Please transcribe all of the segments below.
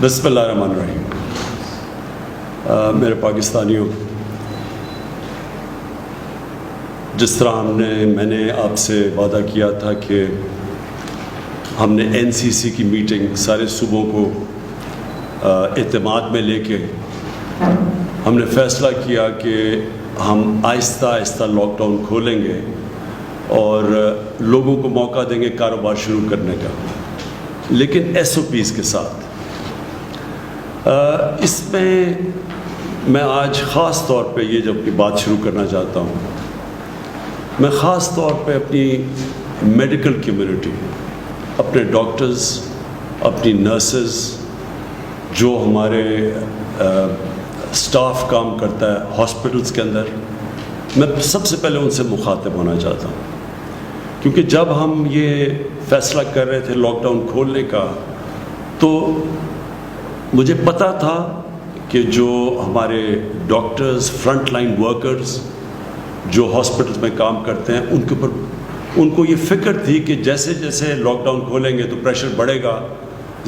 بسم اللہ الرحمن الرحیم. میرے پاکستانیوں، جس طرح میں نے آپ سے وعدہ کیا تھا کہ ہم نے NCC کی میٹنگ سارے صوبوں کو اعتماد میں لے کے ہم نے فیصلہ کیا کہ ہم آہستہ آہستہ لاک ڈاؤن کھولیں گے اور لوگوں کو موقع دیں گے کاروبار شروع کرنے کا، لیکن SOPs کے ساتھ. اس میں آج خاص طور پہ یہ جو اپنی بات شروع کرنا چاہتا ہوں، میں خاص طور پہ اپنی میڈیکل کمیونٹی، اپنے ڈاکٹرز، اپنی نرسز، جو ہمارے اسٹاف کام کرتا ہے ہاسپٹلس کے اندر، میں سب سے پہلے ان سے مخاطب ہونا چاہتا ہوں. کیونکہ جب ہم یہ فیصلہ کر رہے تھے لاک ڈاؤن کھولنے کا، تو مجھے پتہ تھا کہ جو ہمارے ڈاکٹرز، فرنٹ لائن ورکرز جو ہاسپٹلس میں کام کرتے ہیں، ان کو یہ فکر تھی کہ جیسے جیسے لاک ڈاؤن کھولیں گے تو پریشر بڑھے گا،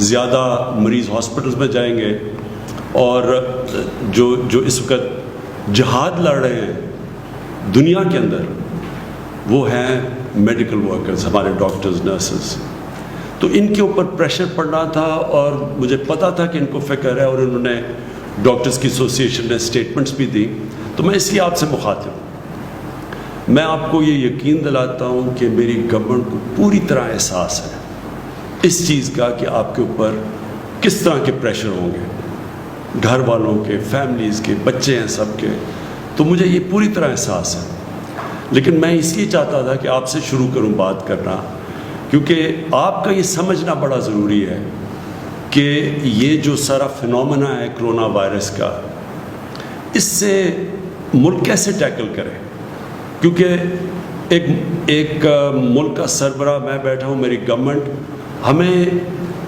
زیادہ مریض ہاسپٹلس میں جائیں گے، اور جو اس وقت جہاد لڑ رہے ہیں دنیا کے اندر، وہ ہیں میڈیکل ورکرز، ہمارے ڈاکٹرز، نرسز. تو ان کے اوپر پریشر پڑنا تھا، اور مجھے پتا تھا کہ ان کو فکر ہے، اور انہوں نے ڈاکٹرز کی ایسوسیشن نے اسٹیٹمنٹس بھی دی. تو میں اس لیے آپ سے مخاطب ہوں. میں آپ کو یہ یقین دلاتا ہوں کہ میری گورنمنٹ کو پوری طرح احساس ہے اس چیز کا کہ آپ کے اوپر کس طرح کے پریشر ہوں گے، گھر والوں کے، فیملیز کے، بچے ہیں سب کے. تو مجھے یہ پوری طرح احساس ہے. لیکن میں اس لیے چاہتا تھا کہ آپ سے شروع کروں بات کرنا، کیونکہ آپ کا یہ سمجھنا بڑا ضروری ہے کہ یہ جو سارا فنومنا ہے کرونا وائرس کا، اس سے ملک کیسے ٹیکل کرے. کیونکہ ایک ملک کا سربراہ میں بیٹھا ہوں، میری گورنمنٹ، ہمیں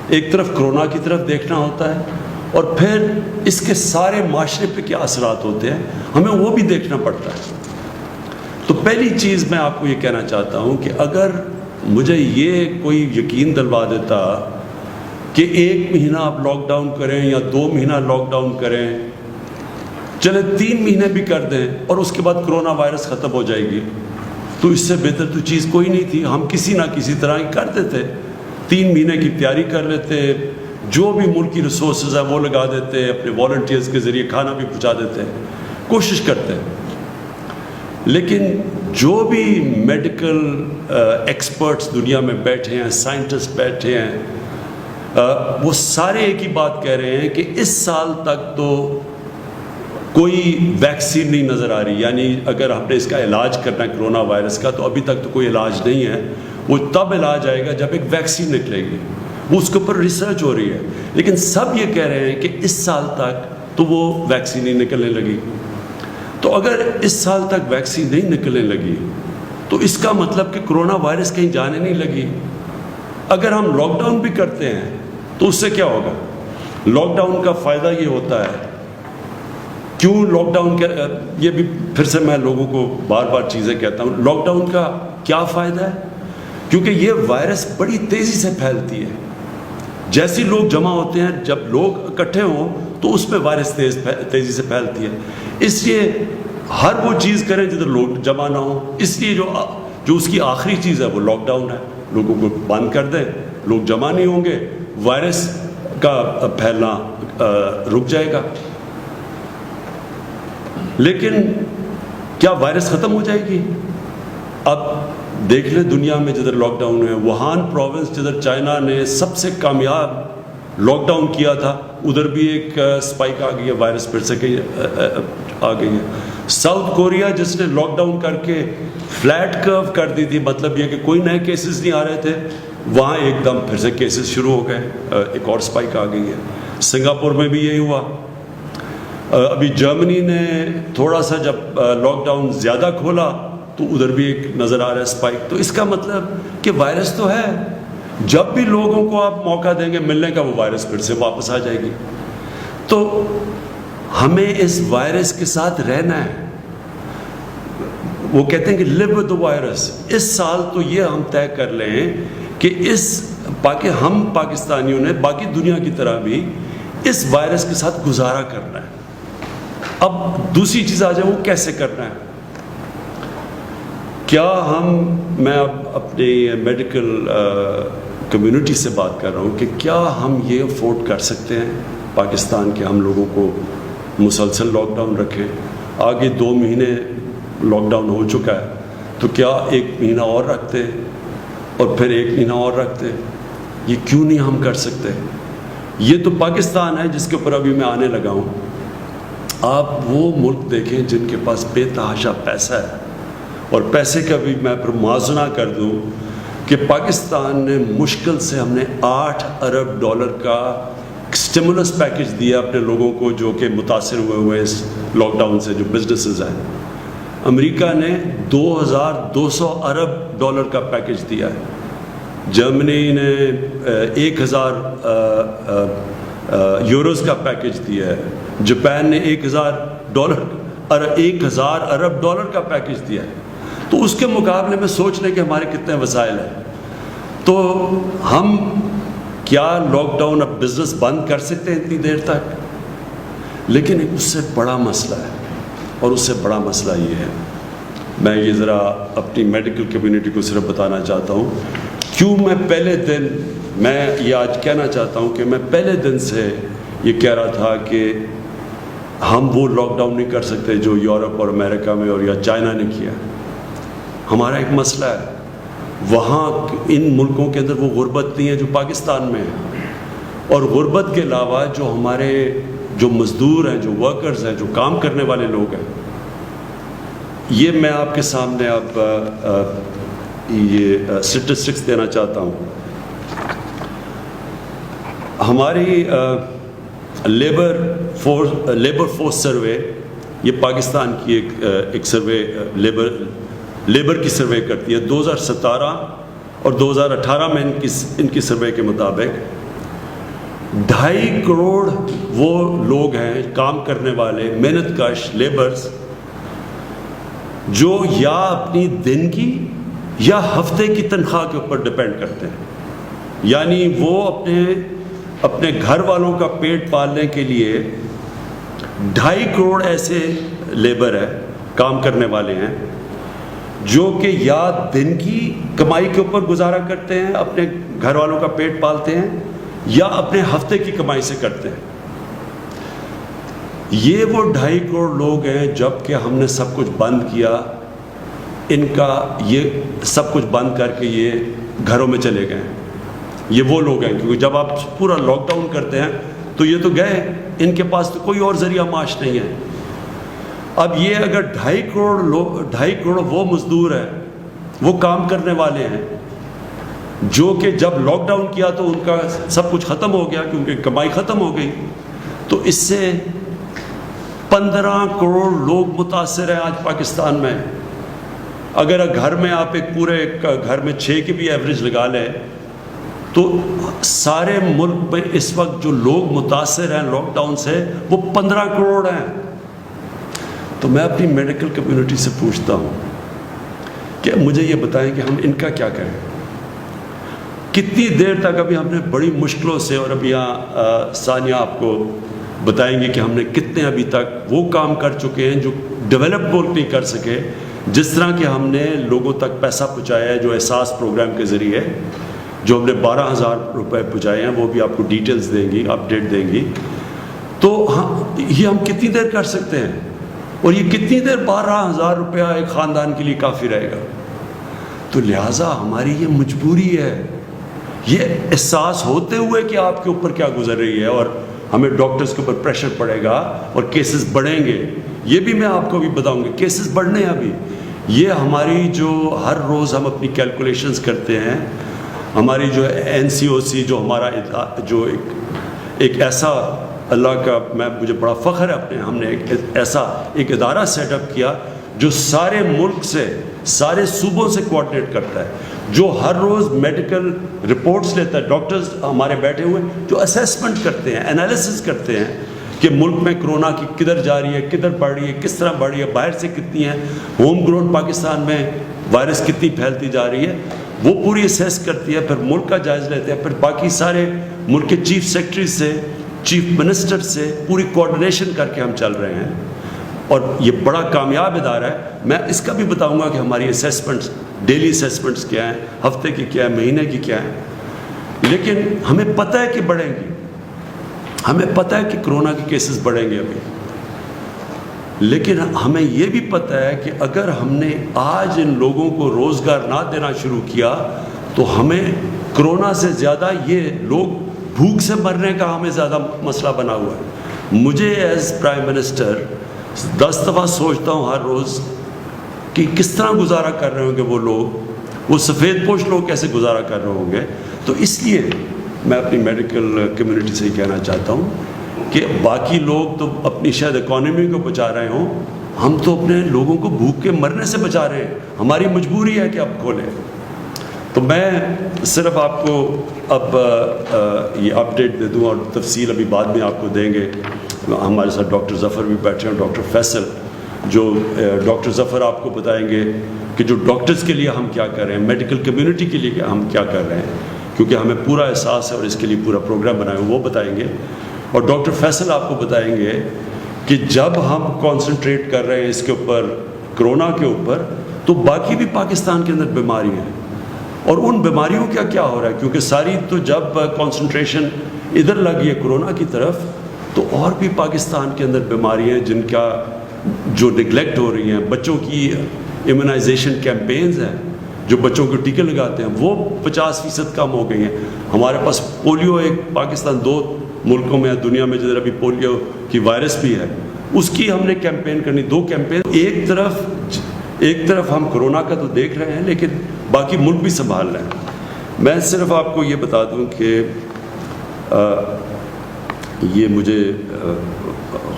ایک طرف کرونا کی طرف دیکھنا ہوتا ہے، اور پھر اس کے سارے معاشرے پہ کیا اثرات ہوتے ہیں ہمیں وہ بھی دیکھنا پڑتا ہے. تو پہلی چیز میں آپ کو یہ کہنا چاہتا ہوں کہ اگر مجھے یہ کوئی یقین دلوا دیتا کہ 1 مہینہ آپ لاک ڈاؤن کریں یا 2 مہینہ لاک ڈاؤن کریں، چلے 3 مہینے بھی کر دیں، اور اس کے بعد کرونا وائرس ختم ہو جائے گی، تو اس سے بہتر تو چیز کوئی نہیں تھی. ہم کسی نہ کسی طرح ہی کر دیتے، 3 مہینے کی تیاری کر لیتے، جو بھی ملکی ریسورسز ہیں وہ لگا دیتے، اپنے والنٹیئرز کے ذریعے کھانا بھی پہنچا دیتے، کوشش کرتے. لیکن جو بھی میڈیکل ایکسپرٹس دنیا میں بیٹھے ہیں، سائنٹسٹ بیٹھے ہیں، وہ سارے ایک ہی بات کہہ رہے ہیں کہ اس سال تک تو کوئی ویکسین نہیں نظر آ رہی. یعنی اگر ہم نے اس کا علاج کرنا ہے کرونا وائرس کا، تو ابھی تک تو کوئی علاج نہیں ہے. وہ تب علاج آئے گا جب ایک ویکسین نکلے گی، وہ اس کے اوپر ریسرچ ہو رہی ہے. لیکن سب یہ کہہ رہے ہیں کہ اس سال تک تو وہ ویکسین نہیں نکلنے لگی. تو اگر اس سال تک ویکسین نہیں نکلنے لگی تو اس کا مطلب کہ کرونا وائرس کہیں جانے نہیں لگی. اگر ہم لاک ڈاؤن بھی کرتے ہیں تو اس سے کیا ہوگا؟ لاک ڈاؤن کا فائدہ یہ ہوتا ہے، کیوں لاک ڈاؤن کا، یہ بھی پھر سے میں لوگوں کو بار بار چیزیں کہتا ہوں، لاک ڈاؤن کا کیا فائدہ ہے؟ کیونکہ یہ وائرس بڑی تیزی سے پھیلتی ہے. جیسے لوگ جمع ہوتے ہیں، جب لوگ اکٹھے ہوں تو اس میں وائرس تیزی سے پھیلتی ہے. اس لیے ہر وہ چیز کریں جدھر لوگ جمع نہ ہوں. اس لیے جو اس کی آخری چیز ہے وہ لاک ڈاؤن ہے. لوگوں کو بند کر دیں، لوگ جمع نہیں ہوں گے، وائرس کا پھیلنا رک جائے گا. لیکن کیا وائرس ختم ہو جائے گی؟ اب دیکھ لیں دنیا میں جدھر لاک ڈاؤن ہے، ووہان پروونس جدھر چائنا نے سب سے کامیاب لاک ڈاؤن کیا تھا، ادھر بھی ایک سپائک آ گئی ہے، وائرس پھر سے آ گئی ہے. ساؤتھ کوریا جس نے لاک ڈاؤن کر کے فلیٹ کرو کر دی تھی، مطلب یہ کہ کوئی نئے کیسز نہیں آ رہے تھے، وہاں ایک دم پھر سے کیسز شروع ہو گئے، ایک اور سپائک آ گئی ہے. سنگاپور میں بھی یہی ہوا. ابھی جرمنی نے تھوڑا سا جب لاک ڈاؤن زیادہ کھولا تو ادھر بھی ایک نظر آ رہا ہے سپائک. تو اس کا مطلب کہ وائرس تو ہے، جب بھی لوگوں کو آپ موقع دیں گے ملنے کا، وہ وائرس پھر سے واپس آ جائے گی. تو ہمیں اس وائرس کے ساتھ رہنا ہے. وہ کہتے ہیں کہ live with the virus. اس سال تو یہ ہم طے کر لیں کہ ہم پاکستانیوں نے باقی دنیا کی طرح بھی اس وائرس کے ساتھ گزارا کرنا ہے. اب دوسری چیز آ جائے وہ کیسے کرنا ہے. کیا میں اب اپنی میڈیکل کمیونٹی سے بات کر رہا ہوں کہ کیا ہم یہ افورڈ کر سکتے ہیں پاکستان کے ہم لوگوں کو مسلسل لاک ڈاؤن رکھیں. آگے 2 مہینے لاک ڈاؤن ہو چکا ہے, تو کیا 1 مہینہ اور رکھتے اور پھر 1 مہینہ اور رکھتے؟ یہ کیوں نہیں ہم کر سکتے؟ یہ تو پاکستان ہے جس کے اوپر ابھی میں آنے لگا ہوں. آپ وہ ملک دیکھیں جن کے پاس بے تحاشا پیسہ ہے, اور پیسے کا بھی میں پر موازنہ کر دوں کہ پاکستان نے مشکل سے ہم نے $8 ارب کا اسٹیمولس پیکج دیا اپنے لوگوں کو جو کہ متاثر ہوئے اس لاک ڈاؤن سے, جو بزنسز ہیں. امریکہ نے $2,200 ارب کا پیکج دیا ہے. جرمنی نے 1,000 یوروز کا پیکج دیا ہے. جاپان نے $1,000 ارب کا پیکج دیا ہے. تو اس کے مقابلے میں سوچ لیں کہ ہمارے کتنے وسائل ہیں. تو ہم کیا لاک ڈاؤن اب بزنس بند کر سکتے ہیں اتنی دیر تک؟ لیکن اس سے بڑا مسئلہ ہے, اور اس سے بڑا مسئلہ یہ ہے, میں یہ ذرا اپنی میڈیکل کمیونٹی کو صرف بتانا چاہتا ہوں کیوں میں پہلے دن, میں یہ آج کہنا چاہتا ہوں کہ میں پہلے دن سے یہ کہہ رہا تھا کہ ہم وہ لاک ڈاؤن نہیں کر سکتے جو یورپ اور امریکہ میں اور یا چائنا نے کیا. ہمارا ایک مسئلہ ہے, وہاں ان ملکوں کے اندر وہ غربت نہیں ہے جو پاکستان میں ہے, اور غربت کے علاوہ جو ہمارے جو مزدور ہیں, جو ورکرز ہیں, جو کام کرنے والے لوگ ہیں, یہ میں آپ کے سامنے اب یہ اسٹیٹسٹکس دینا چاہتا ہوں. ہماری لیبر فورس سروے, یہ پاکستان کی ایک سروے لیبر کی سروے کرتی ہے. 2017 اور 2018 میں ان کی سروے کے مطابق 2.5 کروڑ وہ لوگ ہیں کام کرنے والے, محنت کش لیبرز, جو یا اپنی دن کی یا ہفتے کی تنخواہ کے اوپر ڈپینڈ کرتے ہیں. یعنی وہ اپنے گھر والوں کا پیٹ پالنے کے لیے 2.5 کروڑ ایسے لیبر ہیں, کام کرنے والے ہیں, جو کہ یا دن کی کمائی کے اوپر گزارا کرتے ہیں, اپنے گھر والوں کا پیٹ پالتے ہیں, یا اپنے ہفتے کی کمائی سے کرتے ہیں. یہ وہ 2.5 کروڑ لوگ ہیں. جب کہ ہم نے سب کچھ بند کیا, ان کا یہ سب کچھ بند کر کے یہ گھروں میں چلے گئے. یہ وہ لوگ ہیں, کیونکہ جب آپ پورا لاک ڈاؤن کرتے ہیں تو یہ تو گئے, ان کے پاس تو کوئی اور ذریعہ معاش نہیں ہے. اب یہ اگر 2.5 کروڑ وہ مزدور ہیں, وہ کام کرنے والے ہیں, جو کہ جب لاک ڈاؤن کیا تو ان کا سب کچھ ختم ہو گیا کیونکہ کمائی ختم ہو گئی, تو اس سے 15 کروڑ لوگ متاثر ہیں آج پاکستان میں. اگر گھر میں آپ ایک پورے گھر میں 6 کی بھی ایوریج لگا لیں تو سارے ملک میں اس وقت جو لوگ متاثر ہیں لاک ڈاؤن سے وہ 15 کروڑ ہیں. تو میں اپنی میڈیکل کمیونٹی سے پوچھتا ہوں کہ مجھے یہ بتائیں کہ ہم ان کا کیا کریں. کتنی دیر تک ابھی ہم نے بڑی مشکلوں سے, اور ابھی یہاں ثانیہ آپ کو بتائیں گے کہ ہم نے کتنے ابھی تک وہ کام کر چکے ہیں جو ڈیولپ ملک نہیں کر سکے, جس طرح کہ ہم نے لوگوں تک پیسہ پہنچایا ہے جو احساس پروگرام کے ذریعے, جو ہم نے 12,000 روپے پہنچائے ہیں, وہ بھی آپ کو ڈیٹیلز دیں گی, اپڈیٹ دیں گی. تو یہ ہم کتنی دیر کر سکتے ہیں, اور یہ کتنی دیر 12,000 روپیہ ایک خاندان کے لیے کافی رہے گا. تو لہٰذا ہماری یہ مجبوری ہے, یہ احساس ہوتے ہوئے کہ آپ کے اوپر کیا گزر رہی ہے, اور ہمیں ڈاکٹرز کے اوپر پریشر پڑے گا اور کیسز بڑھیں گے. یہ بھی میں آپ کو بھی بتاؤں گا, کیسز بڑھنے ہیں ابھی. یہ ہماری جو ہر روز ہم اپنی کیلکولیشنز کرتے ہیں, ہماری جو NCOC, جو ہمارا جو ایک ایسا, اللہ کا مجھے بڑا فخر ہے اپنے, ہم نے ایک ادارہ سیٹ اپ کیا جو سارے ملک سے, سارے صوبوں سے کوآرڈینیٹ کرتا ہے, جو ہر روز میڈیکل رپورٹس لیتا ہے. ڈاکٹرز ہمارے بیٹھے ہوئے جو اسیسمنٹ کرتے ہیں, انالیسس کرتے ہیں کہ ملک میں کرونا کی کدھر جا رہی ہے, کدھر بڑھ رہی ہے, کس طرح بڑھ رہی ہے, باہر سے کتنی ہے, ہوم گرون پاکستان میں وائرس کتنی پھیلتی جا رہی ہے, وہ پوری اسیس کرتی ہے. پھر ملک کا جائزہ لیتے ہیں, پھر باقی سارے ملک کے چیف سیکرٹری سے چیف منسٹر سے پوری کوآرڈینیشن کر کے ہم چل رہے ہیں، اور یہ بڑا کامیاب ادارہ ہے۔ میں اس کا بھی بتاؤں گا کہ ہماری اسیسمنٹس، ڈیلی اسیسمنٹس کیا ہیں، ہفتے کی کیا ہے، مہینے کی کیا ہیں، لیکن ہمیں پتہ ہے کہ بڑھیں گی، ہمیں پتہ ہے کہ کرونا کے کیسز بڑھیں گے ابھی، لیکن ہمیں یہ بھی پتہ ہے کہ اگر ہم نے آج ان لوگوں کو روزگار نہ دینا شروع کیا تو ہمیں کرونا سے زیادہ یہ لوگ بھوک سے مرنے کا ہمیں زیادہ مسئلہ بنا ہوا ہے۔ مجھے ایز پرائم منسٹر 10 دفعہ سوچتا ہوں ہر روز کہ کس طرح گزارا کر رہے ہوں گے وہ لوگ، وہ سفید پوش لوگ کیسے گزارا کر رہے ہوں گے۔ تو اس لیے میں اپنی میڈیکل کمیونٹی سے یہ کہنا چاہتا ہوں کہ باقی لوگ تو اپنی شاید اکانومی کو بچا رہے ہوں، ہم تو اپنے لوگوں کو بھوک کے مرنے سے بچا رہے ہیں، ہماری مجبوری ہے کہ اب کھولیں۔ تو میں صرف آپ کو اب یہ اپڈیٹ دے دوں، اور تفصیل ابھی بعد میں آپ کو دیں گے۔ ہمارے ساتھ ڈاکٹر ظفر بھی بیٹھے ہیں، ڈاکٹر فیصل، جو ڈاکٹر ظفر آپ کو بتائیں گے کہ جو ڈاکٹرز کے لیے ہم کیا کر رہے ہیں، میڈیکل کمیونٹی کے لیے ہم کیا کر رہے ہیں، کیونکہ ہمیں پورا احساس ہے اور اس کے لیے پورا پروگرام بنایا وہ بتائیں گے۔ اور ڈاکٹر فیصل آپ کو بتائیں گے کہ جب ہم کانسنٹریٹ کر رہے ہیں اس کے اوپر، کرونا کے اوپر، تو باقی بھی پاکستان کے اندر بیماری ہیں، اور ان بیماریوں کا کیا ہو رہا ہے، کیونکہ ساری تو جب کانسنٹریشن ادھر لگی ہے کرونا کی طرف، تو اور بھی پاکستان کے اندر بیماری ہیں جن کا جو نگلیکٹ ہو رہی ہیں۔ بچوں کی امیونائزیشن کیمپینز ہیں، جو بچوں کو ٹیکے لگاتے ہیں، وہ 50% کم ہو گئی ہیں۔ ہمارے پاس پولیو، ایک پاکستان 2 ملکوں میں دنیا میں جدھر ابھی پولیو کی وائرس بھی ہے، اس کی ہم نے کیمپین کرنی، 2 کیمپین۔ ایک طرف ہم کرونا کا تو دیکھ رہے ہیں، لیکن باقی ملک بھی سنبھال رہے ہیں۔ میں صرف آپ کو یہ بتا دوں کہ یہ مجھے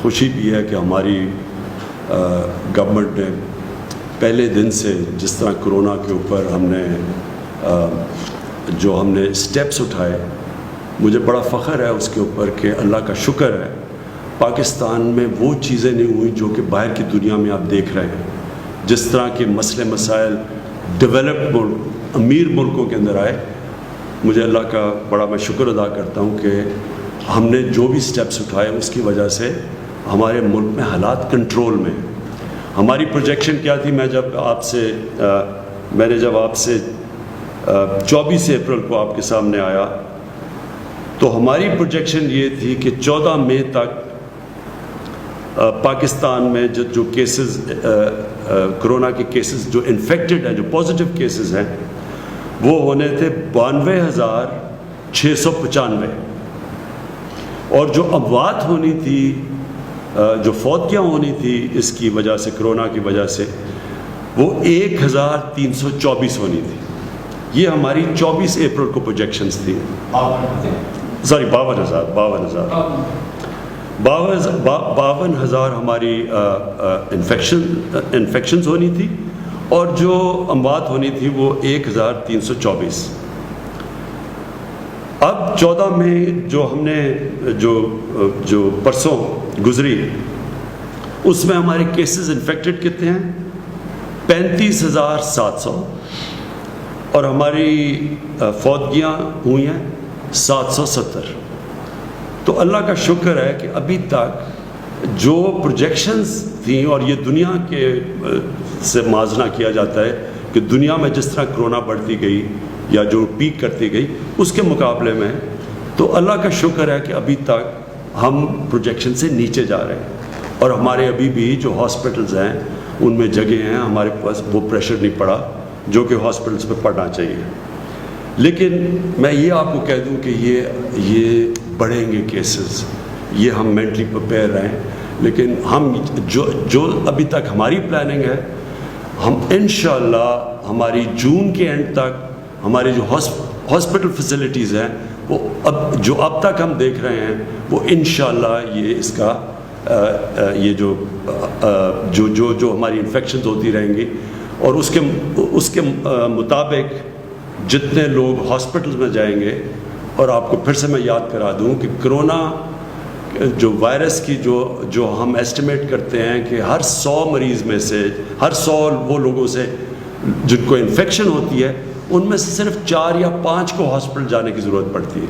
خوشی بھی ہے کہ ہماری گورنمنٹ نے پہلے دن سے جس طرح کرونا کے اوپر ہم نے جو ہم نے اسٹیپس اٹھائے، مجھے بڑا فخر ہے اس کے اوپر کہ اللہ کا شکر ہے پاکستان میں وہ چیزیں نہیں ہوئیں جو کہ باہر کی دنیا میں آپ دیکھ رہے ہیں۔ جس طرح کے مسئلے مسائل ڈیولپڈ ملک، امیر ملکوں کے اندر آئے، مجھے اللہ کا بڑا میں شکر ادا کرتا ہوں کہ ہم نے جو بھی سٹیپس اٹھائے اس کی وجہ سے ہمارے ملک میں حالات کنٹرول میں۔ ہماری پروجیکشن کیا تھی، میں نے جب آپ سے 24 اپریل کو آپ کے سامنے آیا تو ہماری پروجیکشن یہ تھی کہ 14 مئی تک پاکستان میں جو کیسز، کرونا کے کیسز جو انفیکٹڈ ہیں، جو پازیٹیو کیسز ہیں، وہ ہونے تھے 92,695، اور جو اموات ہونی تھی، جو فوتیاں ہونی تھی اس کی وجہ سے، کرونا کی وجہ سے، وہ 1,324 ہونی تھی۔ یہ ہماری 24 اپریل کو پروجیکشنز تھی۔ 52,000 ہماری انفیکشنز ہونی تھی، اور جو اموات ہونی تھی وہ 1,324۔ اب 14 مئی جو ہم نے جو پرسوں گزری، اس میں ہمارے کیسز انفیکٹڈ کتنے ہیں؟ 35,700، اور ہماری فوتگیاں ہوئی ہیں 770۔ تو اللہ کا شکر ہے کہ ابھی تک جو پروجیکشنز تھیں، اور یہ دنیا کے سے موازنہ کیا جاتا ہے کہ دنیا میں جس طرح کرونا بڑھتی گئی یا جو پیک کرتی گئی اس کے مقابلے میں، تو اللہ کا شکر ہے کہ ابھی تک ہم پروجیکشن سے نیچے جا رہے ہیں، اور ہمارے ابھی بھی جو ہاسپٹلز ہیں ان میں جگہ ہیں، ہمارے پاس وہ پریشر نہیں پڑا جو کہ ہاسپٹلز پہ پڑنا چاہیے۔ لیکن میں یہ آپ کو کہہ دوں کہ یہ بڑھیں گے کیسز، یہ ہم مینٹلی پریپیئر رہیں، لیکن ہم جو ابھی تک ہماری پلاننگ ہے، ہم انشاءاللہ ہماری جون کے اینڈ تک ہماری جو ہاسپٹل فیسلٹیز ہیں، وہ اب تک ہم دیکھ رہے ہیں، وہ انشاءاللہ یہ اس کا یہ جو ہماری انفیکشنز ہوتی رہیں گی، اور اس کے مطابق جتنے لوگ ہاسپٹل میں جائیں گے۔ اور آپ کو پھر سے میں یاد کرا دوں کہ کرونا جو وائرس کی جو ہم ایسٹیمیٹ کرتے ہیں کہ ہر 100 مریض میں سے، ہر 100 وہ لوگوں سے جن کو انفیکشن ہوتی ہے، ان میں سے صرف 4 یا 5 کو ہاسپٹل جانے کی ضرورت پڑتی ہے۔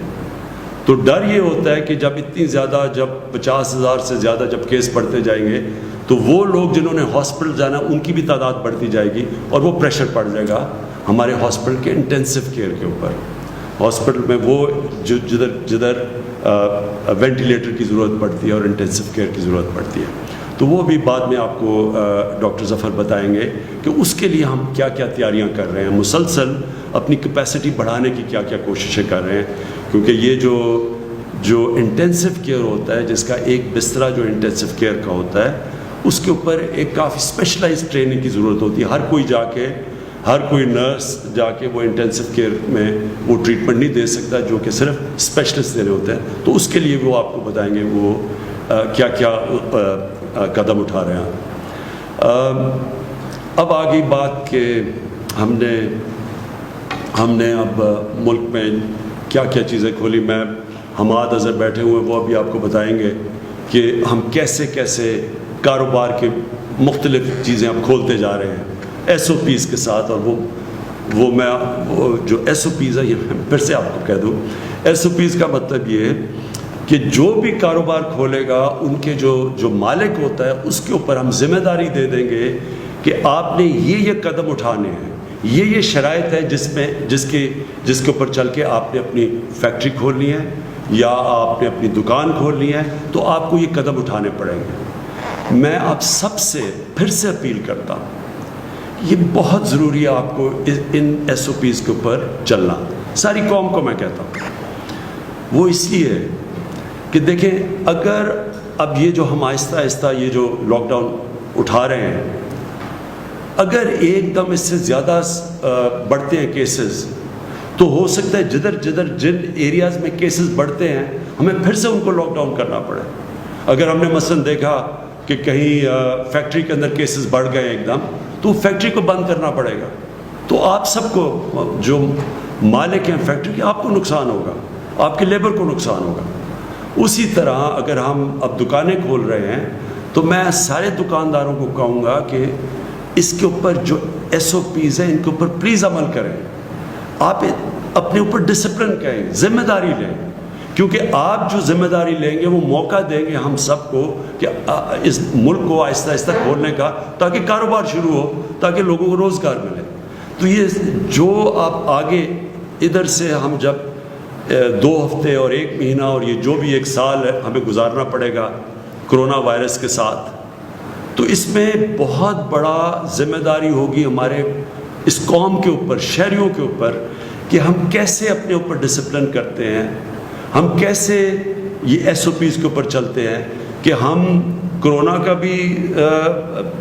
تو ڈر یہ ہوتا ہے کہ جب اتنی زیادہ، جب 50,000 سے زیادہ جب کیس بڑھتے جائیں گے تو وہ لوگ جنہوں نے ہاسپٹل جانا ان کی بھی تعداد بڑھتی جائے گی، اور وہ پریشر پڑ جائے گا ہمارے ہاسپٹل کے انٹینسو کیئر کے اوپر. ہاسپٹل میں وہ جدھر وینٹیلیٹر کی ضرورت پڑتی ہے اور انٹینسو کیئر کی ضرورت پڑتی ہے. تو وہ بھی بعد میں آپ کو ڈاکٹر ظفر بتائیں گے کہ اس کے لیے ہم کیا کیا تیاریاں کر رہے ہیں، مسلسل اپنی کیپیسٹی بڑھانے کی کیا کیا کوششیں کر رہے ہیں. کیونکہ یہ جو انٹینسو کیئر ہوتا ہے، جس کا ایک بسترا جو انٹینسو کیئر کا ہوتا ہے، اس کے اوپر ایک کافی اسپیشلائز ٹریننگ کی ضرورت ہوتی ہے. ہر کوئی نرس جا کے وہ انٹینسو کیئر میں وہ ٹریٹمنٹ نہیں دے سکتا جو کہ صرف اسپیشلسٹ دینے ہوتے ہیں. تو اس کے لیے وہ آپ کو بتائیں گے وہ کیا کیا قدم اٹھا رہے ہیں. اب آگئی بات کہ ہم نے اب ملک میں کیا کیا چیزیں کھولی. میں حماد اظہر بیٹھے ہوئے وہ ابھی آپ کو بتائیں گے کہ ہم کیسے کاروبار کے مختلف چیزیں اب کھولتے جا رہے ہیں ایس او پیز کے ساتھ. اور وہ جو ایس او پیز ہے، یہ میں پھر سے آپ کو کہہ دوں، ایس او پیز کا مطلب یہ ہے کہ جو بھی کاروبار کھولے گا ان کے جو مالک ہوتا ہے اس کے اوپر ہم ذمہ داری دے دیں گے کہ آپ نے یہ قدم اٹھانے ہیں، یہ شرائط ہے جس کے اوپر چل کے آپ نے اپنی فیکٹری کھولنی ہے یا آپ نے اپنی دکان کھولنی ہے، تو آپ کو یہ قدم اٹھانے پڑیں گے. میں آپ سب سے پھر سے اپیل کرتا ہوں، یہ بہت ضروری ہے آپ کو ان ایس او پیز کے اوپر چلنا. ساری قوم کو میں کہتا ہوں، وہ اس لیے کہ دیکھیں، اگر اب یہ جو ہم آہستہ آہستہ یہ جو لاک ڈاؤن اٹھا رہے ہیں، اگر ایک دم اس سے زیادہ بڑھتے ہیں کیسز، تو ہو سکتا ہے جن ایریاز میں کیسز بڑھتے ہیں ہمیں پھر سے ان کو لاک ڈاؤن کرنا پڑے. اگر ہم نے مثلاً دیکھا کہ کہیں فیکٹری کے اندر کیسز بڑھ گئے ایک دم، تو فیکٹری کو بند کرنا پڑے گا. تو آپ سب کو، جو مالک ہیں فیکٹری کے، آپ کو نقصان ہوگا، آپ کے لیبر کو نقصان ہوگا. اسی طرح اگر ہم اب دکانیں کھول رہے ہیں تو میں سارے دکانداروں کو کہوں گا کہ اس کے اوپر جو ایس او پیز ہیں ان کے اوپر پلیز عمل کریں. آپ اپنے اوپر ڈسپلن کریں، ذمہ داری لیں، کیونکہ آپ جو ذمہ داری لیں گے وہ موقع دیں گے ہم سب کو کہ اس ملک کو آہستہ آہستہ کھولنے کا، تاکہ کاروبار شروع ہو، تاکہ لوگوں کو روزگار ملے. تو یہ جو آپ آگے ادھر سے ہم جب 2 ہفتے اور 1 مہینہ اور یہ جو بھی 1 سال ہمیں گزارنا پڑے گا کرونا وائرس کے ساتھ، تو اس میں بہت بڑا ذمہ داری ہوگی ہمارے اس قوم کے اوپر، شہریوں کے اوپر، کہ ہم کیسے اپنے اوپر ڈسپلن کرتے ہیں، ہم کیسے یہ ایس او پیز کے اوپر چلتے ہیں کہ ہم کرونا کا بھی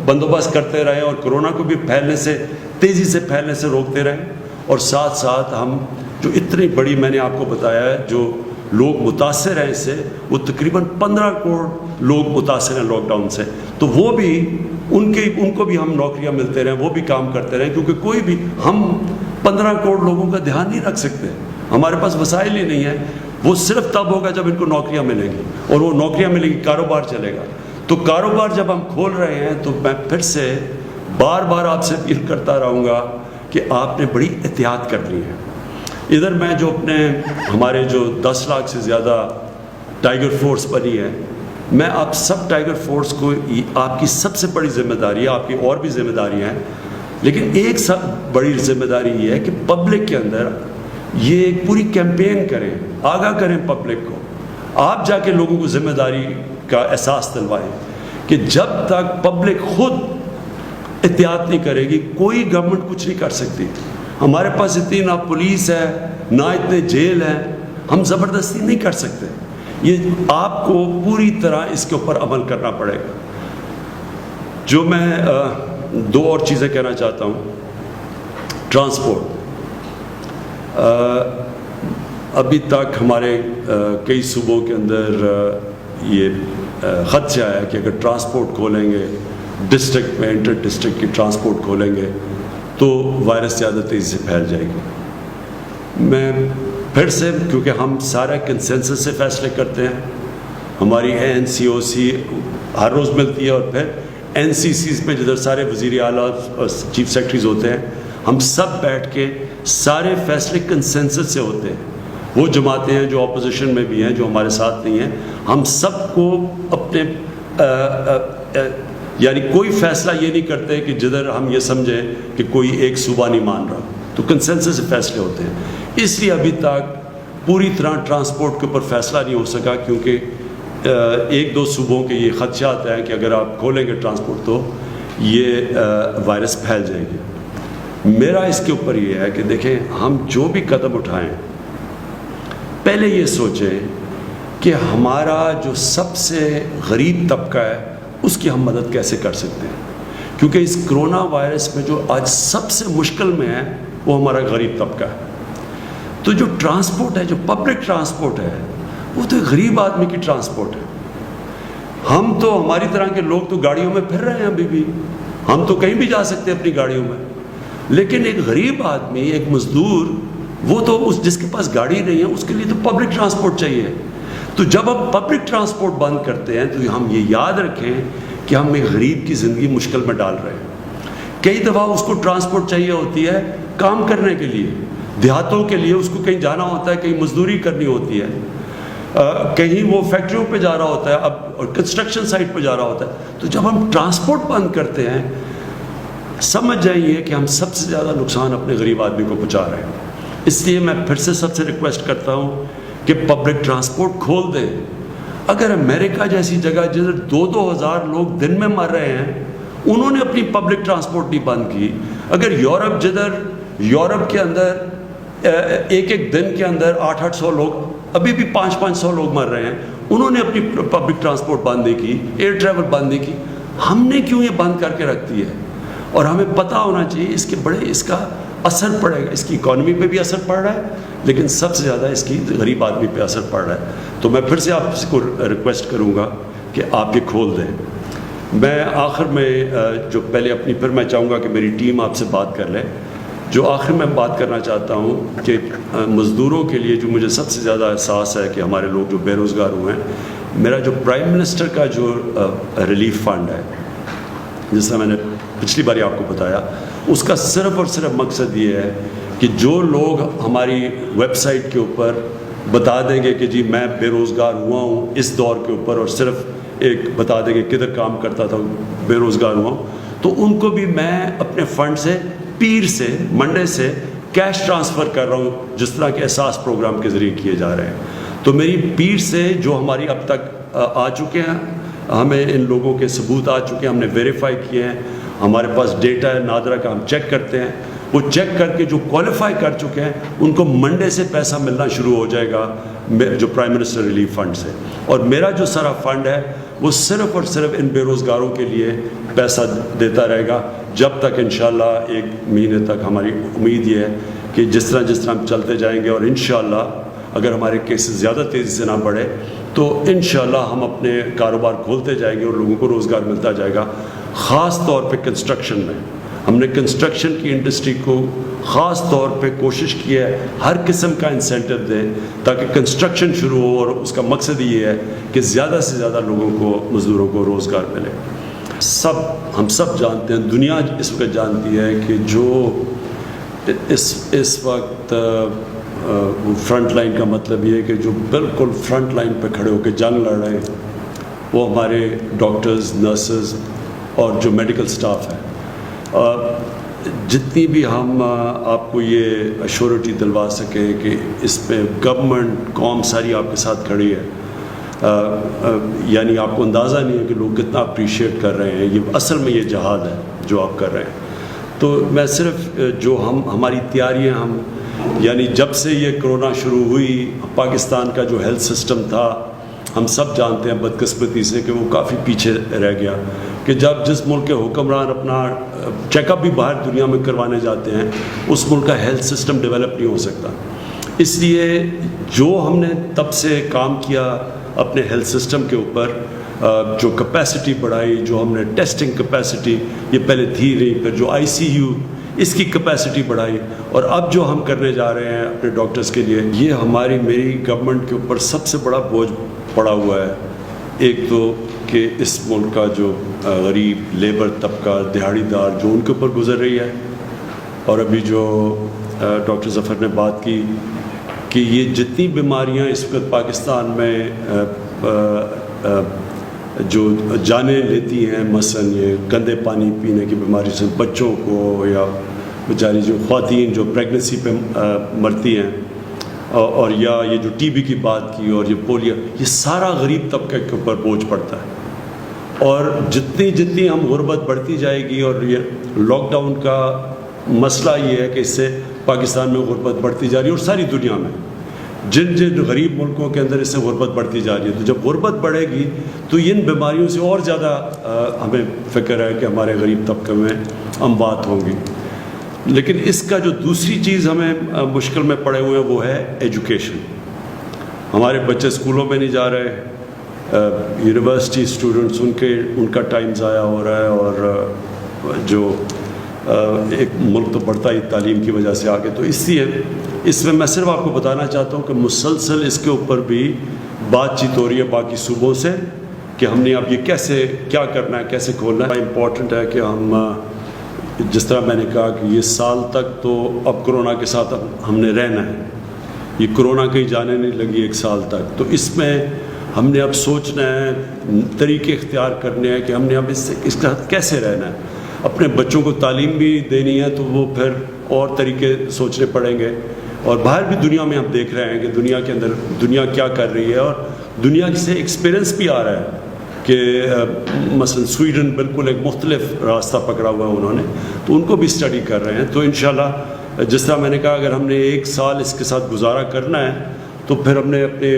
بندوبست کرتے رہیں اور کرونا کو بھی تیزی سے پھیلنے سے روکتے رہیں، اور ساتھ ساتھ ہم جو اتنی بڑی، میں نے آپ کو بتایا ہے، جو لوگ متاثر ہیں اس سے، وہ تقریباً 15 کروڑ لوگ متاثر ہیں لاک ڈاؤن سے. تو وہ بھی ان کو بھی ہم نوکریاں ملتے رہیں، وہ بھی کام کرتے رہیں، کیونکہ کوئی بھی ہم 15 کروڑ لوگوں کا دھیان نہیں رکھ سکتے، ہمارے پاس وسائل ہی نہیں ہیں. وہ صرف تب ہوگا جب ان کو نوکریاں ملیں گی، اور وہ نوکریاں ملیں گی، کاروبار چلے گا. تو کاروبار جب ہم کھول رہے ہیں تو میں پھر سے بار بار آپ سے اپیل کرتا رہوں گا کہ آپ نے بڑی احتیاط کرنی ہے. ادھر میں جو ہمارے جو 10 لاکھ سے زیادہ ٹائیگر فورس بنی ہے، میں آپ سب ٹائیگر فورس کو، آپ کی سب سے بڑی ذمہ داری ہے، آپ کی اور بھی ذمہ داریاں ہیں، لیکن ایک سب بڑی ذمہ داری یہ ہے کہ پبلک کے اندر یہ ایک پوری کیمپین کریں، آگاہ کریں پبلک کو. آپ جا کے لوگوں کو ذمہ داری کا احساس دلوائیں کہ جب تک پبلک خود احتیاط نہیں کرے گی، کوئی گورنمنٹ کچھ نہیں کر سکتی. ہمارے پاس اتنی نہ پولیس ہے، نہ اتنے جیل ہیں، ہم زبردستی نہیں کر سکتے. یہ آپ کو پوری طرح اس کے اوپر عمل کرنا پڑے گا. جو میں 2 اور چیزیں کہنا چاہتا ہوں. ٹرانسپورٹ، ابھی تک ہمارے کئی صوبوں کے اندر یہ خدشہ ہے کہ اگر ٹرانسپورٹ کھولیں گے، ڈسٹرکٹ میں انٹر ڈسٹرکٹ کی ٹرانسپورٹ کھولیں گے تو وائرس زیادہ تیزی سے پھیل جائے گی. میں پھر سے، کیونکہ ہم سارا کنسنسس سے فیصلے کرتے ہیں، ہماری NCOC ہر روز ملتی ہے، اور پھر NCCs میں جدھر سارے وزیر اعلیٰ اور چیف سیکرٹریز ہوتے ہیں، ہم سب بیٹھ کے سارے فیصلے کنسنسس سے ہوتے ہیں. وہ جماعتیں ہیں جو اپوزیشن میں بھی ہیں, جو ہمارے ساتھ نہیں ہیں, ہم سب کو اپنے یعنی کوئی فیصلہ یہ نہیں کرتے کہ جدھر ہم یہ سمجھیں کہ کوئی ایک صوبہ نہیں مان رہا, تو کنسنسس سے فیصلے ہوتے ہیں. اس لیے ابھی تک پوری طرح ٹرانسپورٹ کے اوپر فیصلہ نہیں ہو سکا, کیونکہ ایک دو صوبوں کے یہ خدشات ہیں کہ اگر آپ کھولیں گے ٹرانسپورٹ تو یہ وائرس پھیل جائے گی. میرا اس کے اوپر یہ ہے کہ دیکھیں, ہم جو بھی قدم اٹھائیں پہلے یہ سوچیں کہ ہمارا جو سب سے غریب طبقہ ہے اس کی ہم مدد کیسے کر سکتے ہیں, کیونکہ اس کرونا وائرس میں جو آج سب سے مشکل میں ہے وہ ہمارا غریب طبقہ ہے. تو جو ٹرانسپورٹ ہے, جو پبلک ٹرانسپورٹ ہے, وہ تو ایک غریب آدمی کی ٹرانسپورٹ ہے. ہم تو ہماری طرح کے لوگ تو گاڑیوں میں پھر رہے ہیں ابھی بھی, ہم تو کہیں بھی جا سکتے ہیں اپنی گاڑیوں میں, لیکن ایک غریب آدمی, ایک مزدور, وہ تو جس کے پاس گاڑی نہیں ہے اس کے لیے تو پبلک ٹرانسپورٹ چاہیے. تو جب ہم پبلک ٹرانسپورٹ بند کرتے ہیں تو ہم یہ یاد رکھیں کہ ہم ایک غریب کی زندگی مشکل میں ڈال رہے ہیں. کئی دفعہ اس کو ٹرانسپورٹ چاہیے ہوتی ہے کام کرنے کے لیے, دیہاتوں کے لیے اس کو کہیں جانا ہوتا ہے, کہیں مزدوری کرنی ہوتی ہے, کہیں وہ فیکٹریوں پہ جا رہا ہوتا ہے, اب کنسٹرکشن سائٹ پہ جا رہا ہوتا ہے. تو جب ہم ٹرانسپورٹ بند کرتے ہیں سمجھ جائیے کہ ہم سب سے زیادہ نقصان اپنے غریب آدمی کو پہنچا رہے ہیں. اس لیے میں پھر سے سب سے ریکویسٹ کرتا ہوں کہ پبلک ٹرانسپورٹ کھول دیں. اگر امریکہ جیسی جگہ جدھر 2,000 لوگ دن میں مر رہے ہیں انہوں نے اپنی پبلک ٹرانسپورٹ نہیں بند کی, اگر یورپ جدھر یورپ کے اندر ایک دن کے اندر 800 لوگ, ابھی بھی 500 لوگ مر رہے ہیں, انہوں نے اپنی پبلک ٹرانسپورٹ بند نہیں کی, ایئر ٹریول بند نہیں کی, ہم نے کیوں یہ بند کر کے رکھ دی ہے؟ اور ہمیں پتہ ہونا چاہیے اس کا اثر پڑے گا, اس کی اکانومی پہ بھی اثر پڑ رہا ہے, لیکن سب سے زیادہ اس کی غریب آدمی پہ اثر پڑ رہا ہے. تو میں پھر سے آپ کو ریکویسٹ کروں گا کہ آپ یہ کھول دیں. میں آخر میں جو پہلے اپنی, پھر میں چاہوں گا کہ میری ٹیم آپ سے بات کر لے. جو آخر میں بات کرنا چاہتا ہوں کہ مزدوروں کے لیے جو مجھے سب سے زیادہ احساس ہے کہ ہمارے لوگ جو بے روزگار ہوئے ہیں, میرا جو پرائم منسٹر کا جو ریلیف فنڈ ہے, جس طرح میں نے پچھلی باری آپ کو بتایا, اس کا صرف اور صرف مقصد یہ ہے کہ جو لوگ ہماری ویب سائٹ کے اوپر بتا دیں گے کہ جی میں بے روزگار ہوا ہوں اس دور کے اوپر, اور صرف ایک بتا دیں گے کدھر کام کرتا تھا, بے روزگار ہوا ہوں, تو ان کو بھی میں اپنے فنڈ سے پیر سے منڈے سے کیش ٹرانسفر کر رہا ہوں, جس طرح کے احساس پروگرام کے ذریعے کیے جا رہے ہیں. تو میری پیر سے جو ہماری اب تک آ چکے ہیں, ہمیں ان لوگوں کے ثبوت آ چکے ہیں, ہم نے ویریفائی کیے ہیں, ہمارے پاس ڈیٹا ہے نادرا کا, ہم چیک کرتے ہیں, وہ چیک کر کے جو کوالیفائی کر چکے ہیں ان کو منڈے سے پیسہ ملنا شروع ہو جائے گا جو پرائم منسٹر ریلیف فنڈ سے. اور میرا جو سارا فنڈ ہے وہ صرف اور صرف ان بے روزگاروں کے لیے پیسہ دیتا رہے گا جب تک انشاءاللہ 1 مہینے تک. ہماری امید یہ ہے کہ جس طرح ہم چلتے جائیں گے, اور انشاءاللہ اگر ہمارے کیسز زیادہ تیزی سے نہ بڑھے تو انشاءاللہ ہم اپنے کاروبار کھولتے جائیں گے اور لوگوں کو روزگار ملتا جائے گا. خاص طور پہ کنسٹرکشن میں ہم نے کنسٹرکشن کی انڈسٹری کو خاص طور پہ کوشش کی ہے ہر قسم کا انسینٹو دیں تاکہ کنسٹرکشن شروع ہو, اور اس کا مقصد یہ ہے کہ زیادہ سے زیادہ لوگوں کو, مزدوروں کو روزگار ملے. ہم سب جانتے ہیں, دنیا اس وقت جانتی ہے کہ جو اس وقت فرنٹ لائن کا مطلب یہ ہے کہ جو بالکل فرنٹ لائن پہ کھڑے ہو کے جنگ لڑ رہے ہیں وہ ہمارے ڈاکٹرز, نرسز اور جو میڈیکل سٹاف ہے. جتنی بھی ہم آپ کو یہ ایشورٹی دلوا سکیں کہ اس میں گورنمنٹ قوم ساری آپ کے ساتھ کھڑی ہے, یعنی آپ کو اندازہ نہیں ہے کہ لوگ کتنا اپریشیٹ کر رہے ہیں. یہ اصل میں یہ جہاد ہے جو آپ کر رہے ہیں. تو میں صرف جو ہماری تیاریاں یعنی جب سے یہ کرونا شروع ہوئی, پاکستان کا جو ہیلتھ سسٹم تھا ہم سب جانتے ہیں بدقسمتی سے کہ وہ کافی پیچھے رہ گیا, کہ جس ملک کے حکمران اپنا چیک اپ بھی باہر دنیا میں کروانے جاتے ہیں اس ملک کا ہیلتھ سسٹم ڈیولپ نہیں ہو سکتا. اس لیے جو ہم نے تب سے کام کیا اپنے ہیلتھ سسٹم کے اوپر, جو کیپیسٹی بڑھائی, جو ہم نے ٹیسٹنگ کیپیسٹی یہ پہلے تھی نہیں, پھر جو ICU اس کی کیپیسٹی بڑھائی, اور اب جو ہم کرنے جا رہے ہیں اپنے ڈاکٹرز کے لیے, یہ میری گورنمنٹ کے اوپر سب سے بڑا بوجھ پڑا ہوا ہے. ایک تو کہ اس ملک کا جو غریب لیبر طبقہ, دہاڑی دار, جو ان کے اوپر گزر رہی ہے, اور ابھی جو ڈاکٹر ظفر نے بات کی کہ یہ جتنی بیماریاں اس وقت پاکستان میں جو جانیں لیتی ہیں، مثلاً یہ گندے پانی پینے کی بیماری سے بچوں کو، یا بیچاری جو خواتین جو پریگننسی پہ مرتی ہیں، اور یا یہ جو ٹی بی کی بات کی، اور یہ پولیو، یہ سارا غریب طبقے کے اوپر بوجھ پڑتا ہے. اور جتنی ہم غربت بڑھتی جائے گی، اور یہ لاک ڈاؤن کا مسئلہ یہ ہے کہ اس سے پاکستان میں غربت بڑھتی جا رہی ہے، اور ساری دنیا میں جن غریب ملکوں کے اندر اس سے غربت بڑھتی جا رہی ہے. تو جب غربت بڑھے گی تو ان بیماریوں سے اور زیادہ ہمیں فکر ہے کہ ہمارے غریب طبقے میں اموات ہوں گی. لیکن اس کا جو دوسری چیز ہمیں مشکل میں پڑے ہوئے ہیں وہ ہے ایجوکیشن. ہمارے بچے اسکولوں میں نہیں جا رہے، یونیورسٹی اسٹوڈنٹس ان کا ٹائم ضائع ہو رہا ہے، اور جو ایک ملک تو بڑھتا ہی تعلیم کی وجہ سے آگے. تو اس میں صرف آپ کو بتانا چاہتا ہوں کہ مسلسل اس کے اوپر بھی بات چیت ہو رہی ہے باقی صوبوں سے کہ ہم نے اب یہ کیا کرنا ہے، کیسے کھولنا ہے. امپورٹنٹ ہے کہ ہم، جس طرح میں نے کہا کہ یہ سال تک تو اب کرونا کے ساتھ ہم نے رہنا ہے، یہ کرونا کہیں جانے نہیں لگی ایک سال تک. تو اس میں ہم نے اب سوچنا ہے، طریقے اختیار کرنے ہیں کہ ہم نے اب اس کا کیسے رہنا ہے. اپنے بچوں کو تعلیم بھی دینی ہے تو وہ پھر اور طریقے سوچنے پڑیں گے. اور باہر بھی دنیا میں ہم دیکھ رہے ہیں کہ دنیا کے اندر دنیا کیا کر رہی ہے، اور دنیا سے ایکسپیرئنس بھی آ رہا ہے کہ مثلا سویڈن بالکل ایک مختلف راستہ پکڑا ہوا ہے انہوں نے، تو ان کو بھی اسٹڈی کر رہے ہیں. تو انشاءاللہ جس طرح میں نے کہا اگر ہم نے ایک سال اس کے ساتھ گزارا کرنا ہے تو پھر ہم نے اپنے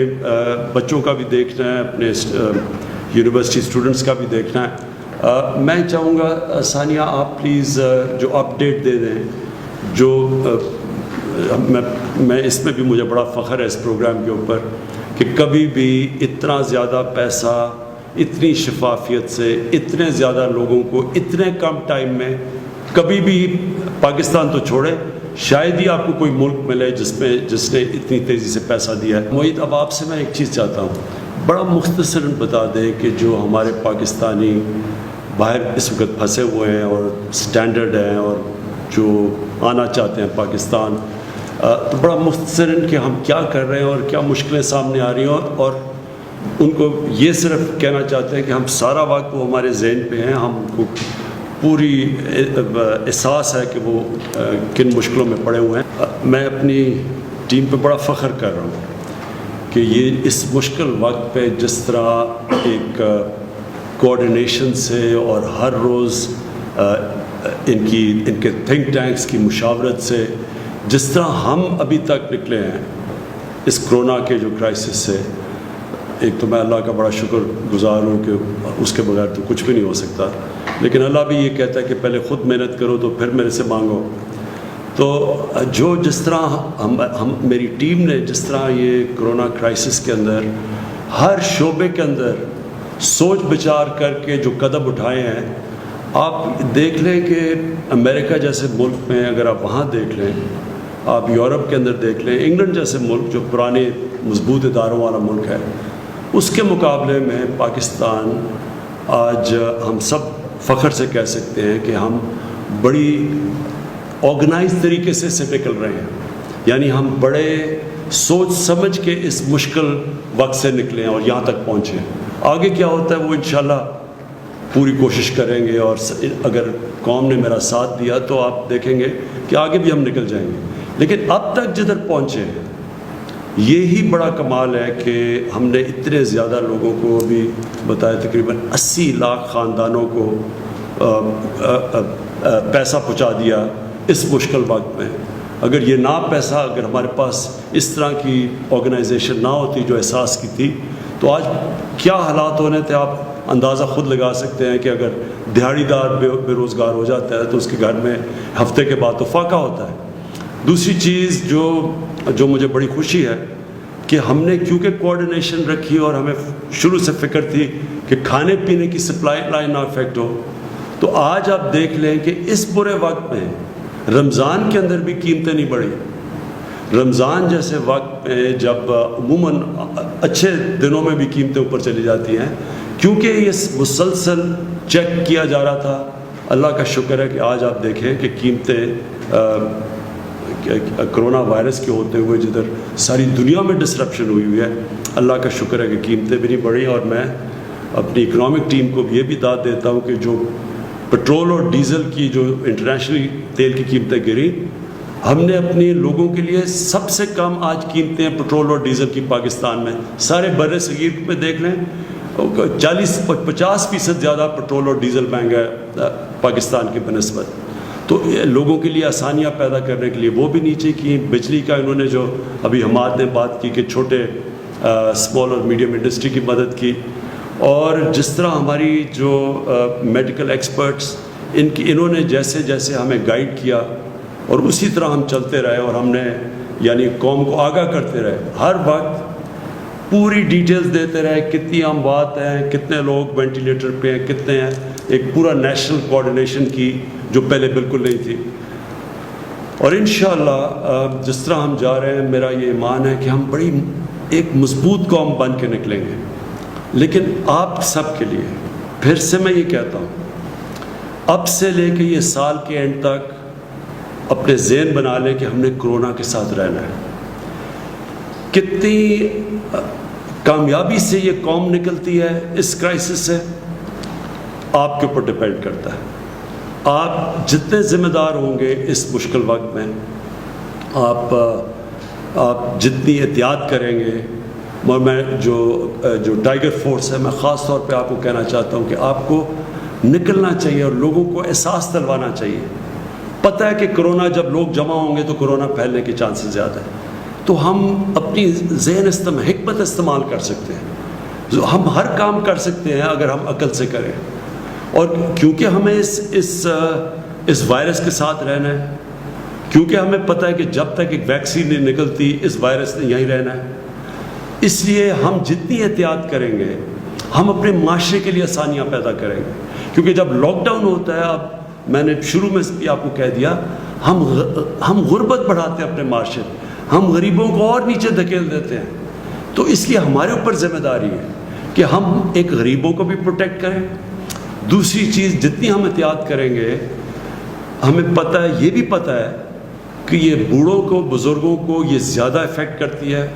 بچوں کا بھی دیکھنا ہے، اپنے یونیورسٹی اسٹوڈنٹس کا بھی دیکھنا ہے. میں چاہوں گا ثانیہ آپ پلیز جو اپڈیٹ دے دیں، جو میں اس میں بھی مجھے بڑا فخر ہے اس پروگرام کے اوپر کہ کبھی بھی اتنا زیادہ پیسہ، اتنی شفافیت سے، اتنے زیادہ لوگوں کو اتنے کم ٹائم میں کبھی بھی، پاکستان تو چھوڑے، شاید ہی آپ کو کوئی ملک ملے جس نے اتنی تیزی سے پیسہ دیا ہے. محیط، اب آپ سے میں ایک چیز چاہتا ہوں، بڑا مختصراً بتا دیں کہ جو ہمارے پاکستانی باہر اس وقت پھنسے ہوئے ہیں اور سٹینڈرڈ ہیں اور جو آنا چاہتے ہیں پاکستان، تو بڑا مختصراً کہ ہم کیا کر رہے ہیں اور کیا مشکلیں سامنے آ رہی ہیں، اور ان کو یہ صرف کہنا چاہتے ہیں کہ ہم سارا وقت وہ ہمارے ذہن پہ ہیں، ہم کو پوری احساس ہے کہ وہ کن مشکلوں میں پڑے ہوئے ہیں. میں اپنی ٹیم پہ بڑا فخر کر رہا ہوں کہ یہ اس مشکل وقت پہ جس طرح ایک کوآرڈینیشن سے اور ہر روز ان کے تھنک ٹینکس کی مشاورت سے جس طرح ہم ابھی تک نکلے ہیں اس کرونا کے جو کرائسس سے، ایک تو میں اللہ کا بڑا شکر گزار ہوں کہ اس کے بغیر تو کچھ بھی نہیں ہو سکتا، لیکن اللہ بھی یہ کہتا ہے کہ پہلے خود محنت کرو تو پھر میرے سے مانگو. تو جس طرح میری ٹیم نے جس طرح یہ کرونا کرائسس کے اندر ہر شعبے کے اندر سوچ بچار کر کے جو قدم اٹھائے ہیں، آپ دیکھ لیں کہ امریکہ جیسے ملک میں اگر آپ وہاں دیکھ لیں، آپ یورپ کے اندر دیکھ لیں، انگلینڈ جیسے ملک جو پرانے مضبوط اداروں والا ملک ہے، اس کے مقابلے میں پاکستان آج ہم سب فخر سے کہہ سکتے ہیں کہ ہم بڑی آرگنائز طریقے سے نکل رہے ہیں. یعنی ہم بڑے سوچ سمجھ کے اس مشکل وقت سے نکلے ہیں اور یہاں تک پہنچے ہیں. آگے کیا ہوتا ہے وہ انشاءاللہ پوری کوشش کریں گے، اور اگر قوم نے میرا ساتھ دیا تو آپ دیکھیں گے کہ آگے بھی ہم نکل جائیں گے. لیکن اب تک جدھر پہنچے ہیں یہی بڑا کمال ہے کہ ہم نے اتنے زیادہ لوگوں کو بھی بتایا، تقریباً 80 لاکھ خاندانوں کو پیسہ پہنچا دیا اس مشکل وقت میں. اگر یہ پیسہ اگر ہمارے پاس اس طرح کی آرگنائزیشن نہ ہوتی جو احساس کی تھی تو آج کیا حالات ہونے تھے آپ اندازہ خود لگا سکتے ہیں کہ اگر دیہڑی دار بے روزگار ہو جاتا ہے تو اس کے گھر میں ہفتے کے بعد تو فاقہ ہوتا ہے. دوسری چیز جو مجھے بڑی خوشی ہے کہ ہم نے کیونکہ کوآرڈینیشن رکھی اور ہمیں شروع سے فکر تھی کہ کھانے پینے کی سپلائی لائن نہ افیکٹ ہو، تو آج آپ دیکھ لیں کہ اس برے وقت میں رمضان کے اندر بھی قیمتیں نہیں بڑھی. رمضان جیسے وقت میں جب عموماً اچھے دنوں میں بھی قیمتیں اوپر چلی جاتی ہیں، کیونکہ یہ مسلسل چیک کیا جا رہا تھا. اللہ کا شکر ہے کہ آج آپ دیکھیں کہ کرونا وائرس کے ہوتے ہوئے جدھر ساری دنیا میں ڈسرپشن ہوئی ہے، اللہ کا شکر ہے کہ قیمتیں بھی نہیں بڑھی. اور میں اپنی اکنامک ٹیم کو بھی یہ بھی داد دیتا ہوں کہ جو پٹرول اور ڈیزل کی جو انٹرنیشنلی تیل کی قیمتیں گری، ہم نے اپنے لوگوں کے لیے سب سے کم آج قیمتیں پٹرول اور ڈیزل کی پاکستان میں. سارے بر صغیر میں دیکھ لیں 40-50% زیادہ پٹرول اور ڈیزل مہنگا ہے پاکستان کی بنسبت. تو لوگوں کے لیے آسانیاں پیدا کرنے کے لیے وہ بھی نیچے کی. بجلی کا انہوں نے جو ابھی حماد نے بات کی کہ چھوٹے اسمال اور میڈیم انڈسٹری کی مدد کی، اور جس طرح ہماری جو میڈیکل ایکسپرٹس انہوں نے جیسے جیسے ہمیں گائیڈ کیا اور اسی طرح ہم چلتے رہے، اور ہم نے یعنی قوم کو آگاہ کرتے رہے، ہر وقت پوری ڈیٹیلز دیتے رہے، کتنی اموات ہیں، کتنے لوگ وینٹیلیٹر پہ ہیں، کتنے ہیں. ایک پورا نیشنل کوآرڈینیشن کی جو پہلے بالکل نہیں تھی. اور انشاءاللہ جس طرح ہم جا رہے ہیں، میرا یہ ایمان ہے کہ ہم بڑی ایک مضبوط قوم بن کے نکلیں گے. لیکن آپ سب کے لیے پھر سے میں یہ کہتا ہوں، اب سے لے کے یہ سال کے اینڈ تک اپنے ذہن بنا لیں کہ ہم نے کرونا کے ساتھ رہنا ہے. کتنی کامیابی سے یہ قوم نکلتی ہے اس کرائسس سے آپ کے اوپر ڈپینڈ کرتا ہے. آپ جتنے ذمہ دار ہوں گے اس مشکل وقت میں، آپ جتنی احتیاط کریں گے. اور میں جو ٹائیگر فورس ہے، میں خاص طور پہ آپ کو کہنا چاہتا ہوں کہ آپ کو نکلنا چاہیے اور لوگوں کو احساس دلوانا چاہیے. پتہ ہے کہ کرونا جب لوگ جمع ہوں گے تو کرونا پھیلنے کے چانسز زیادہ ہیں. تو ہم اپنی ذہن حکمت استعمال کر سکتے ہیں. ہم ہر کام کر سکتے ہیں اگر ہم عقل سے کریں. اور کیونکہ ہمیں اس وائرس کے ساتھ رہنا ہے، کیونکہ ہمیں پتہ ہے کہ جب تک ایک ویکسین نہیں نکلتی اس وائرس نے یہیں رہنا ہے، اس لیے ہم جتنی احتیاط کریں گے ہم اپنے معاشرے کے لیے آسانیاں پیدا کریں گے. کیونکہ جب لاک ڈاؤن ہوتا ہے، اب میں نے شروع میں بھی آپ کو کہہ دیا، ہم غربت بڑھاتے ہیں اپنے معاشرے، ہم غریبوں کو اور نیچے دھکیل دیتے ہیں. تو اس لیے ہمارے اوپر ذمہ داری ہے کہ ہم ایک غریبوں کو بھی پروٹیکٹ کریں. دوسری چیز، جتنی ہم احتیاط کریں گے، ہمیں پتہ ہے، یہ بھی پتہ ہے کہ یہ بوڑھوں کو، بزرگوں کو یہ زیادہ افیکٹ کرتی ہے.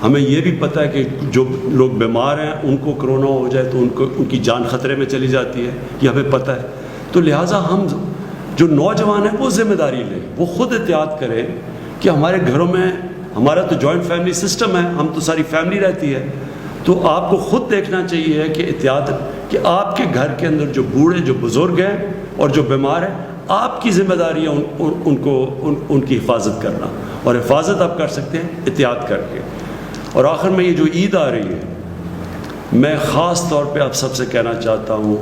ہمیں یہ بھی پتہ ہے کہ جو لوگ بیمار ہیں ان کو کرونا ہو جائے تو ان کی جان خطرے میں چلی جاتی ہے، یہ ہمیں پتہ ہے. تو لہٰذا ہم جو نوجوان ہیں وہ ذمہ داری لیں، وہ خود احتیاط کریں کہ ہمارے گھروں میں، ہمارا تو جوائنٹ فیملی سسٹم ہے، ہم تو ساری فیملی رہتی ہے. تو آپ کو خود دیکھنا چاہیے کہ احتیاط، کہ آپ کے گھر کے اندر جو بوڑھے، جو بزرگ ہیں اور جو بیمار ہیں، آپ کی ذمہ داری ہے ان کی حفاظت کرنا. اور حفاظت آپ کر سکتے ہیں احتیاط کر کے. اور آخر میں یہ جو عید آ رہی ہے، میں خاص طور پہ آپ سب سے کہنا چاہتا ہوں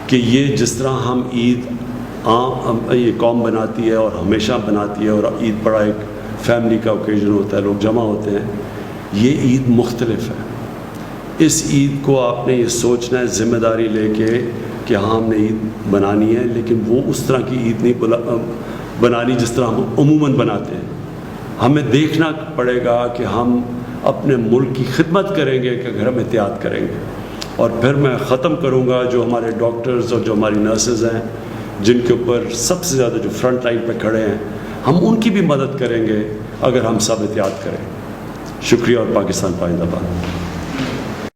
کہ یہ جس طرح ہم عید یہ قوم بناتی ہے اور ہمیشہ بناتی ہے، اور عید بڑا ایک فیملی کا اوکیزن ہوتا ہے، لوگ جمع ہوتے ہیں، یہ عید مختلف ہے. اس عید کو آپ نے یہ سوچنا ہے ذمہ داری لے کے کہ ہاں ہم نے عید بنانی ہے، لیکن وہ اس طرح کی عید نہیں بنانی جس طرح ہم عموماً بناتے ہیں. ہمیں دیکھنا پڑے گا کہ ہم اپنے ملک کی خدمت کریں گے کہ اگر ہم احتیاط کریں گے. اور پھر میں ختم کروں گا، جو ہمارے ڈاکٹرز اور جو ہماری نرسز ہیں جن کے اوپر سب سے زیادہ جو فرنٹ لائن پہ کھڑے ہیں، ہم ان کی بھی مدد کریں گے اگر ہم سب احتیاط کریں. شکریہ اور پاکستان پائندہ باد.